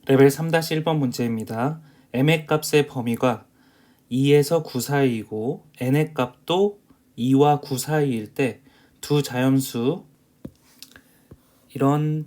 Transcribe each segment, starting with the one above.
레벨 3-1번 문제입니다. m의 값의 범위가 2에서 9 사이이고 n의 값도 2와 9 사이일 때 두 자연수 이런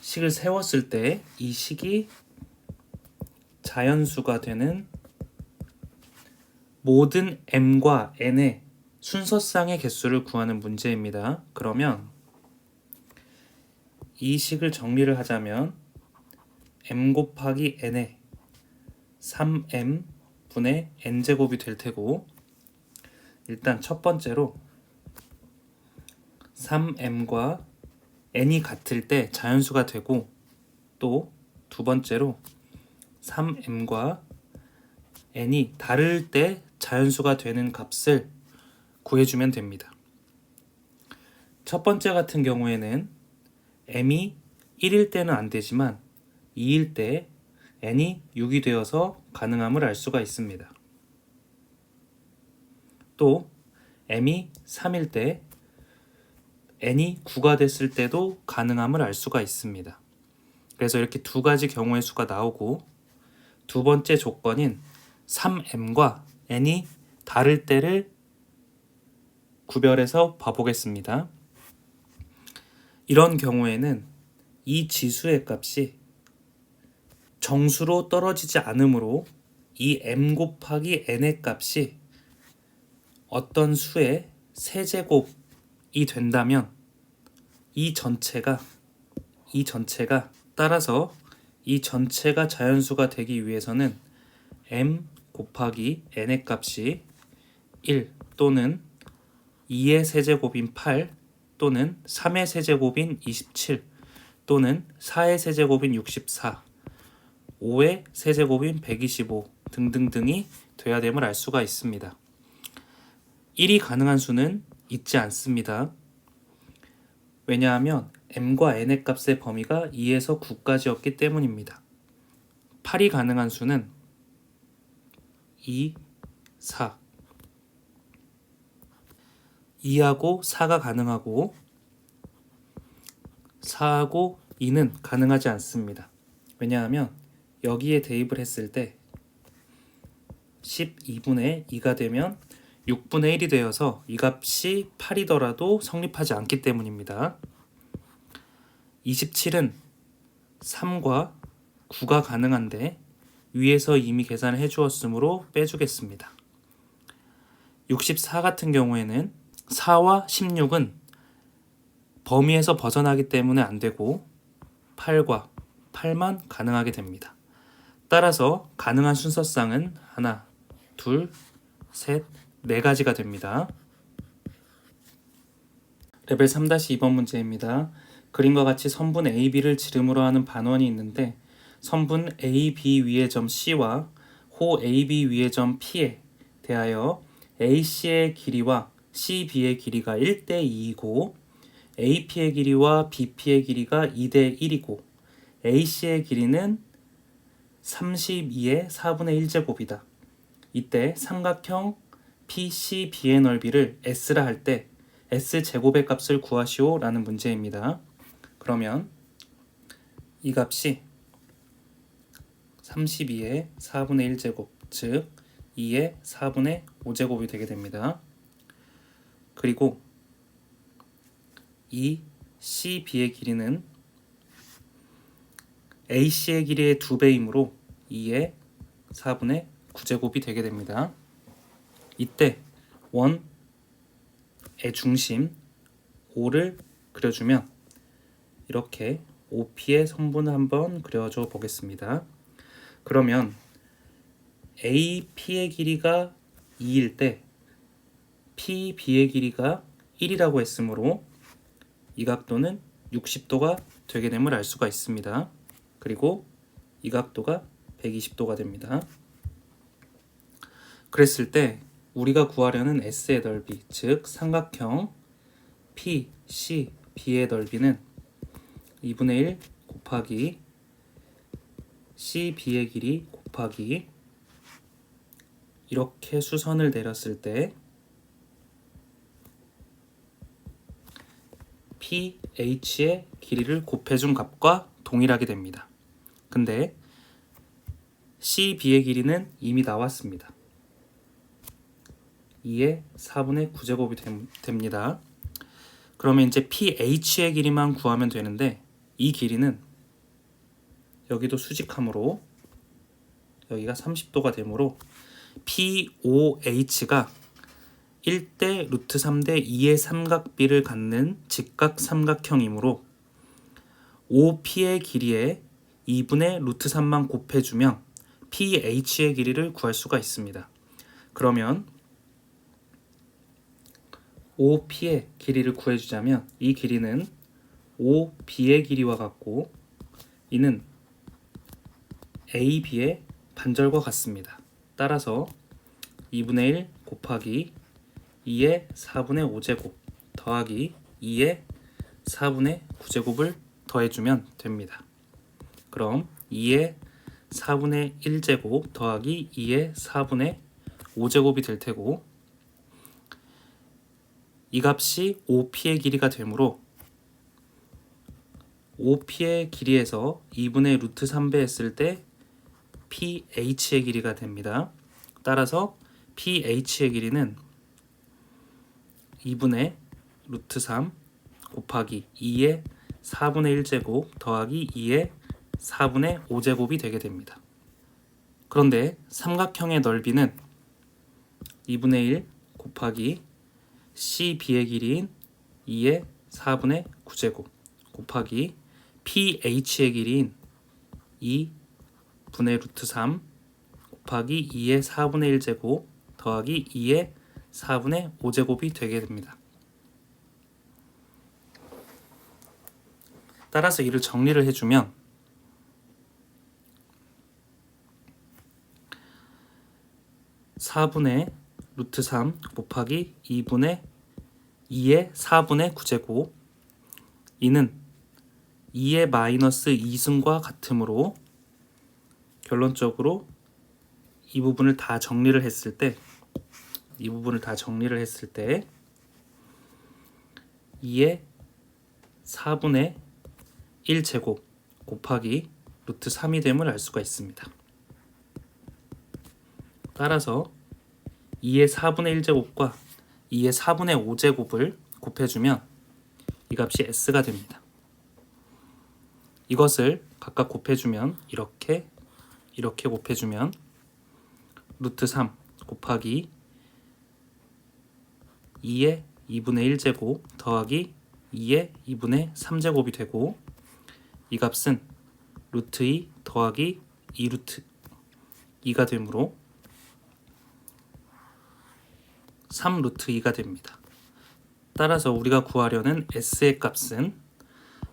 식을 세웠을 때 이 식이 자연수가 되는 모든 m과 n의 순서쌍의 개수를 구하는 문제입니다. 그러면 이 식을 정리를 하자면 m 곱하기 n의 3m 분의 n제곱이 될 테고, 일단 첫 번째로 3m과 n이 같을 때 자연수가 되고, 또 두 번째로 3m과 n이 다를 때 자연수가 되는 값을 구해주면 됩니다. 첫 번째 같은 경우에는 m이 1일 때는 안 되지만 2일 때 n이 6이 되어서 가능함을 알 수가 있습니다. 또 m이 3일 때 n이 9가 됐을 때도 가능함을 알 수가 있습니다. 그래서 이렇게 두 가지 경우의 수가 나오고, 두 번째 조건인 3m과 n이 다를 때를 구별해서 봐보겠습니다. 이런 경우에는 이 지수의 값이 정수로 떨어지지 않으므로 이 m 곱하기 n의 값이 어떤 수의 세제곱이 된다면 이 전체가 따라서 이 전체가 자연수가 되기 위해서는 m 곱하기 n의 값이 1 또는 2의 세제곱인 8 또는 3의 세제곱인 27 또는 4의 세제곱인 64, 5의 세제곱인 125 등등등이 돼야 됨을 알 수가 있습니다. 1이 가능한 수는 있지 않습니다. 왜냐하면 m과 n의 값의 범위가 2에서 9까지였기 때문입니다. 8이 가능한 수는 2, 4, 2하고 4가 가능하고 4하고 2는 가능하지 않습니다. 왜냐하면 여기에 대입을 했을 때 12분의 2가 되면 6분의 1이 되어서 이 값이 8이더라도 성립하지 않기 때문입니다. 27은 3과 9가 가능한데 위에서 이미 계산을 해주었으므로 빼주겠습니다. 64 같은 경우에는 4와 16은 범위에서 벗어나기 때문에 안 되고 8과 8만 가능하게 됩니다. 따라서 가능한 순서쌍은 하나, 둘, 셋, 네 가지가 됩니다. 레벨 3-2번 문제입니다. 그림과 같이 선분 AB를 지름으로 하는 반원이 있는데 선분 AB 위의 점 C와 호 AB 위의 점 P에 대하여 AC의 길이와 CB의 길이가 1:2이고 AP의 길이와 BP의 길이가 2:1이고 AC의 길이는 32의 4분의 1제곱이다. 이때 삼각형 PCB의 넓이를 S라 할 때 S제곱의 값을 구하시오 라는 문제입니다. 그러면 이 값이 32의 4분의 1제곱, 즉 2의 4분의 5제곱이 되게 됩니다. 그리고 이 CB의 길이는 AC의 길이의 2배이므로 2의 4분의 9제곱이 되게 됩니다. 이때 원의 중심 O를 그려주면 이렇게 OP의 선분을 한번 그려줘 보겠습니다. 그러면 AP의 길이가 2일 때 PB의 길이가 1이라고 했으므로 이 각도는 60도가 되게 됨을 알 수가 있습니다. 그리고 이 각도가 120도가 됩니다. 그랬을 때 우리가 구하려는 S의 넓이, 즉 삼각형 PCB의 넓이는 2분의 1 곱하기 CB의 길이 곱하기 이렇게 수선을 내렸을 때 PH의 길이를 곱해준 값과 동일하게 됩니다. 근데 CB의 길이는 이미 나왔습니다. 2의 4분의 9제곱이 됩니다. 그러면 이제 PH의 길이만 구하면 되는데 이 길이는 여기도 수직함으로 여기가 30도가 되므로 POH가 1대 루트 3대 2의 삼각비를 갖는 직각 삼각형이므로 OP의 길이에 2분의 루트 3만 곱해주면 PH의 길이를 구할 수가 있습니다. 그러면 OP의 길이를 구해주자면 이 길이는 OB의 길이와 같고 이는 AB의 반절과 같습니다. 따라서 2분의 1 곱하기 2의 4분의 5제곱 더하기 2의 4분의 9제곱을 더해주면 됩니다. 그럼 2의 4분의 1제곱 더하기 2의 4분의 5제곱이 될 테고 이 값이 OP의 길이가 되므로 OP의 길이에서 2분의 루트 3배 했을 때 PH의 길이가 됩니다. 따라서 PH의 길이는 2분의 루트 3 곱하기 2의 4분의 1제곱 더하기 2의 4분의 5제곱이 되게 됩니다. 그런데 삼각형의 넓이는 2분의 1 곱하기 CB의 길이인 2의 4분의 9제곱 곱하기 PH의 길이인 2분의 루트 3 곱하기 2의 4분의 1제곱 더하기 2의 4분의 5제곱이 되게 됩니다. 따라서 이를 정리를 해주면 4분의 루트 3 곱하기 2분의 2의 4분의 9제곱 이는 2의 마이너스 2승과 같으므로 결론적으로 이 부분을 다 정리를 했을 때 2의 4분의 1제곱 곱하기 루트 3이 됨을 알 수가 있습니다. 따라서 2의 4분의 1제곱과 2의 4분의 5제곱을 곱해주면 이 값이 S가 됩니다. 이것을 각각 곱해주면 이렇게 곱해주면 루트 3 곱하기 2의 2분의 1제곱 더하기 2의 2분의 3제곱이 되고 이 값은 루트 2 더하기 2루트 2가 되므로 3루트 2가 됩니다. 따라서 우리가 구하려는 S의 값은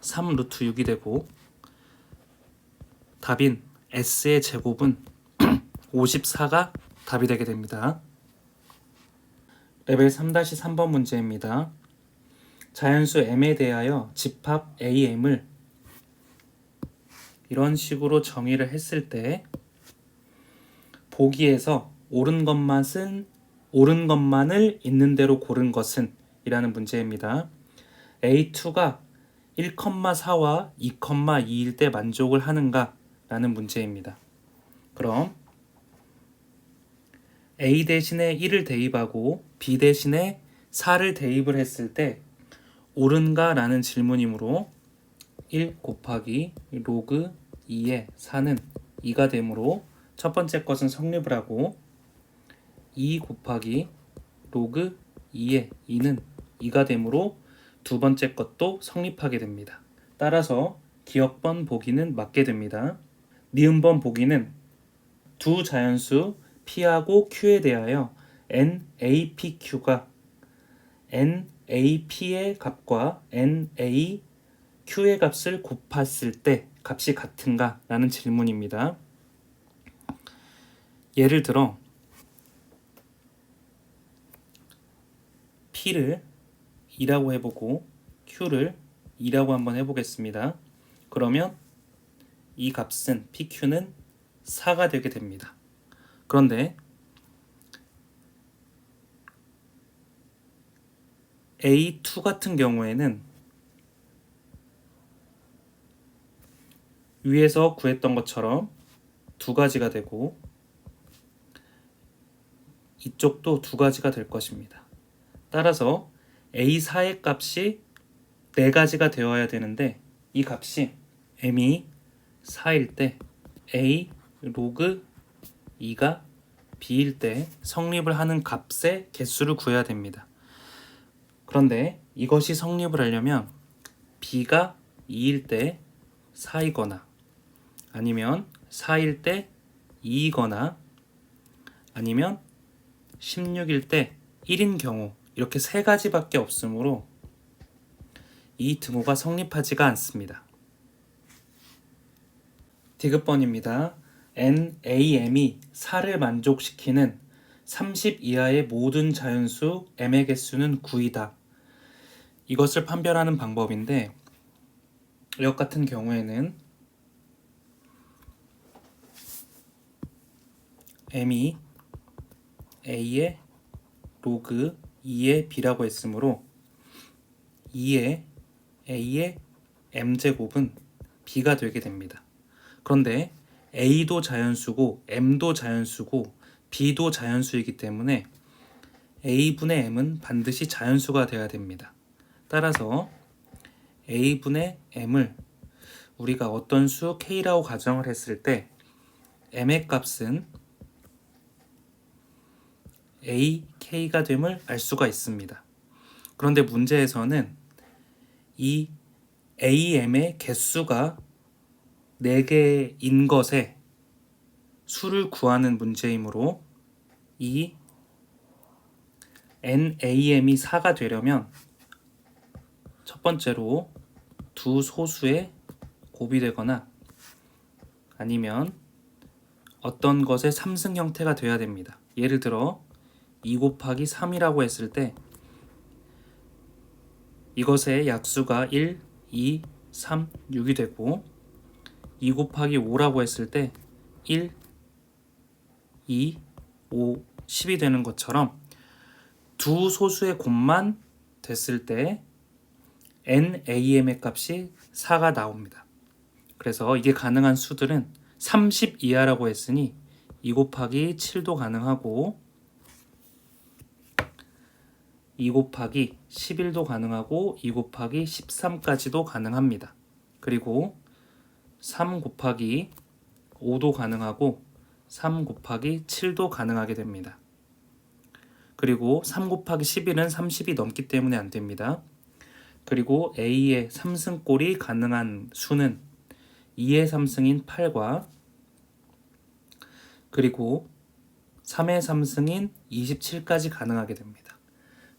3루트 6이 되고 답인 S의 제곱은 54가 답이 되게 됩니다. 레벨 3-3번 문제입니다. 자연수 m에 대하여 집합 am을 이런 식으로 정의를 했을 때 보기에서 옳은 것만을 있는 대로 고른 것은 이라는 문제입니다. A2가 1,4와 2,2일 때 만족을 하는가 라는 문제입니다. 그럼 A 대신에 1을 대입하고 B 대신에 4를 대입을 했을 때 옳은가 라는 질문이므로 1 곱하기 로그 2의 4는 2가 되므로 첫 번째 것은 성립을 하고 2 곱하기 로그 2의 2는 2가 되므로 두 번째 것도 성립하게 됩니다. 따라서 기억번 보기는 맞게 됩니다. 니은번 보기는 두 자연수 P하고 Q에 대하여 NAPQ가 NAP의 값과 NAQ의 값을 곱했을 때 값이 같은가 라는 질문입니다. 예를 들어 P를 2라고 해보고 Q를 2라고 한번 해보겠습니다. 그러면 이 값은 PQ는 4가 되게 됩니다. 그런데 A2 같은 경우에는 위에서 구했던 것처럼 두 가지가 되고 이쪽도 두 가지가 될 것입니다. 따라서 A4의 값이 네 가지가 되어야 되는데 이 값이 m이 4일 때 a 로그 2가 b일 때 성립을 하는 값의 개수를 구해야 됩니다. 그런데 이것이 성립을 하려면 b가 2일 때 4이거나 아니면 4일 때 2이거나 아니면 16일 때 1인 경우 이렇게 세 가지밖에 없으므로 이 등호가 성립하지가 않습니다. 디귿번입니다. NAM이 4를 만족시키는 30 이하의 모든 자연수 m의 개수는 9이다. 이것을 판별하는 방법인데 이것 같은 경우에는 m이 a의 로그 2의 b라고 했으므로 2의 a의 m제곱은 b가 되게 됩니다. 그런데 a도 자연수고 m도 자연수고 b도 자연수이기 때문에 a분의 m은 반드시 자연수가 되어야 됩니다. 따라서 a분의 m을 우리가 어떤 수 k라고 가정을 했을 때 m의 값은 ak가 됨을 알 수가 있습니다. 그런데 문제에서는 이 am의 개수가 4개인 것에 수를 구하는 문제이므로 이 NAM이 4가 되려면 첫 번째로 두 소수의 곱이 되거나 아니면 어떤 것의 3승 형태가 되어야 됩니다. 예를 들어 2 곱하기 3이라고 했을 때 이것의 약수가 1, 2, 3, 6이 되고 2 곱하기 5라고 했을 때 1, 2, 5, 10이 되는 것처럼 두 소수의 곱만 됐을 때 NAM의 값이 4가 나옵니다. 그래서 이게 가능한 수들은 30 이하라고 했으니 2 곱하기 7도 가능하고 2 곱하기 11도 가능하고 2 곱하기 13까지도 가능합니다. 그리고 3 곱하기 5도 가능하고 3 곱하기 7도 가능하게 됩니다. 그리고 3 곱하기 11은 30이 넘기 때문에 안 됩니다. 그리고 A의 3승꼴이 가능한 수는 2의 3승인 8과 그리고 3의 3승인 27까지 가능하게 됩니다.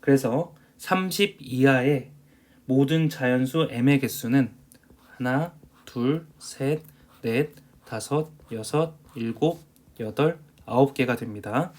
그래서 30 이하의 모든 자연수 m의 개수는 하나, 둘, 셋, 넷, 다섯, 여섯, 일곱, 여덟, 9개가 됩니다.